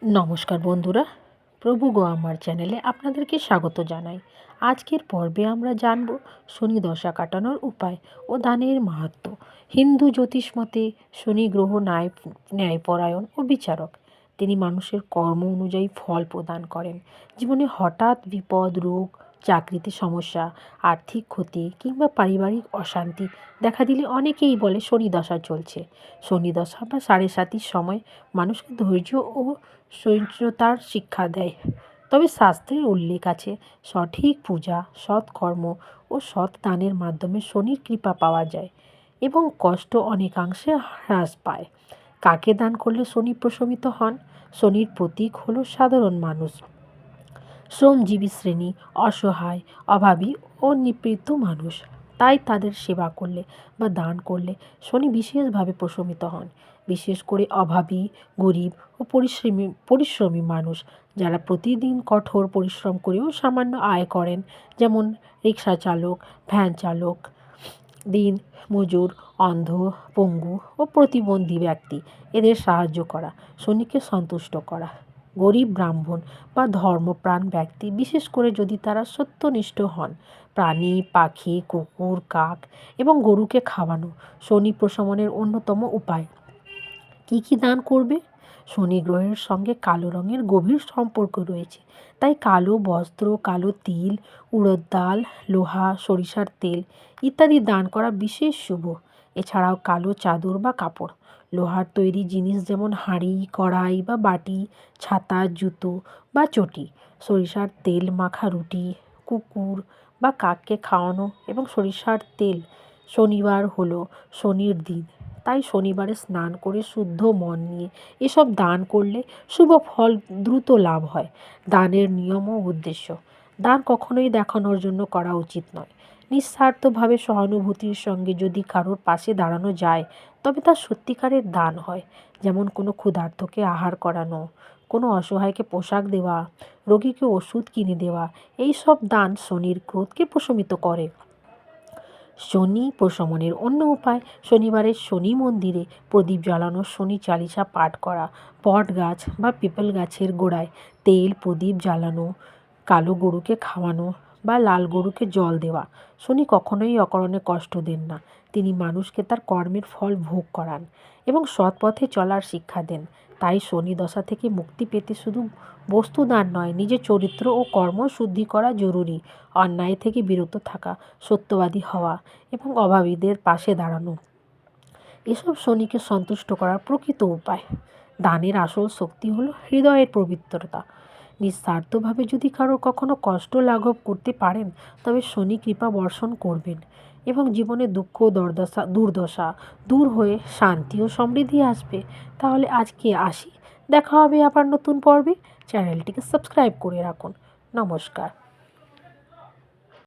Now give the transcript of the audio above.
নমস্কার বন্ধুরা, প্রভু গো আমার চ্যানেলে আপনাদেরকে স্বাগত জানাই। আজকের পর্বে আমরা জানব শনি দশা কাটানোর উপায় ও দানের মাহাত্ম্য। হিন্দু জ্যোতিষ মতে শনি গ্রহ ন্যায়পরায়ণ ও বিচারক। তিনি মানুষের কর্ম অনুযায়ী ফল প্রদান করেন। জীবনে হঠাৎ বিপদ, রোগ, চাকরিতে সমস্যা, আর্থিক ক্ষতি কিংবা পারিবারিক অশান্তি দেখা দিলে অনেকেই বলে শনি দশা চলছে। শনি দশা বা সাড়ে সাতির সময় মানুষকে ধৈর্য ও সহিষ্ণুতার শিক্ষা দেয়। তবে শাস্ত্রের উল্লেখ আছে, সঠিক পূজা, সৎকর্ম ও সৎ দানের মাধ্যমে শনির কৃপা পাওয়া যায় এবং কষ্ট অনেকাংশে হ্রাস পায়। কাকে দান করলে শনি প্রশমিত হন? শনির প্রতীক হলো সাধারণ মানুষ, শ্রমজীবী শ্রেণী, অসহায়, অভাবী ও নিপীড়িত মানুষ। তাই তাদের সেবা করলে বা দান করলে শনি বিশেষভাবে প্রশমিত হন। বিশেষ করে অভাবী, গরিব ও পরিশ্রমী মানুষ, যারা প্রতিদিন কঠোর পরিশ্রম করেও সামান্য আয় করেন, যেমন রিক্সা চালক, ভ্যান চালক, দিন মজুর, অন্ধ, পঙ্গু ও প্রতিবন্ধী ব্যক্তি, এদের সাহায্য করা শনিকে সন্তুষ্ট করা। গরিব, ব্রাহ্মণ বা ধর্মপ্রাণ ব্যক্তি, বিশেষ করে যদি তারা সত্যনিষ্ঠ হন, প্রাণী, পাখি, কুকুর, কাক এবং গরুকে খাওয়ানো শনি প্রশমনের অন্যতম উপায়। কী দান করবে? শনি গ্রহের সঙ্গে কালো রঙের গভীর সম্পর্ক রয়েছে, তাই কালো বস্ত্র, কালো তিল, উড়দ ডাল, লোহা, সরিষার তেল ইত্যাদি দান করা বিশেষ শুভ। এছাড়াও কালো চাদর বা কাপড়, লোহার তৈরি জিনিস যেমন হাঁড়ি, কড়াই বা বাটি, ছাতা, জুতো বা চটি, সরিষার তেল মাখা রুটি, কুকুর বা কাককে খাওয়ানো এবং সরিষার তেল। শনিবার হলো শনির দিন, তাই শনিবারে স্নান করে শুদ্ধ মন নিয়ে এসব দান করলে শুভ ফল দ্রুত লাভ হয়। দানের নিয়ম ও উদ্দেশ্য: দান কখনোই দেখানোর জন্য করা উচিত নয়। নিঃস্বার্থভাবে সহানুভূতির সঙ্গে যদি কারোর পাশে দাঁড়ানো যায়, তবে তা সত্যিকারের দান হয়। যেমন কোনো ক্ষুধার্তকে আহার করানো, কোনো অসহায়কে পোশাক দেওয়া, রোগীকে ওষুধ কিনে দেওয়া। এই সব দান শনির ক্রোধকে প্রশমিত করে। শনি প্রশমনের অন্য উপায়: শনিবারে শনি মন্দিরে প্রদীপ জ্বালানো, শনি চালিসা পাঠ করা, বট গাছ বা পিপল গাছের গোড়ায় তেল প্রদীপ জ্বালানো, কালো গরুকে খাওয়ানো বা লাল গরুকে জল দেওয়া। শনি কখনোই অকারণে কষ্ট দেন না, তিনি মানুষকে তার কর্মের ফল ভোগ করান এবং সৎ পথে চলার শিক্ষা দেন। তাই শনি দশা থেকে মুক্তি পেতে শুধু বস্তু দান নয়, নিজের চরিত্র ও কর্ম শুদ্ধি করা জরুরি। অন্যায় থেকে বিরত থাকা, সত্যবাদী হওয়া এবং অভাবীদের পাশে দাঁড়ানো, এসব শনিকে সন্তুষ্ট করার প্রকৃত উপায়। দানের আসল শক্তি হলো হৃদয়ের পবিত্রতা। নিঃস্বার্থভাবে যদি কারো কখনো কষ্ট লাঘব করতে পারেন, তবে শনি কৃপা বর্ষণ করবেন এবং জীবনে দুঃখ, দুর্দশা দূর হয়ে শান্তি ও সমৃদ্ধি আসবে। তাহলে আজকে আসি, দেখা হবে আবার নতুন পর্বে। চ্যানেলটিকে সাবস্ক্রাইব করে রাখুন। নমস্কার।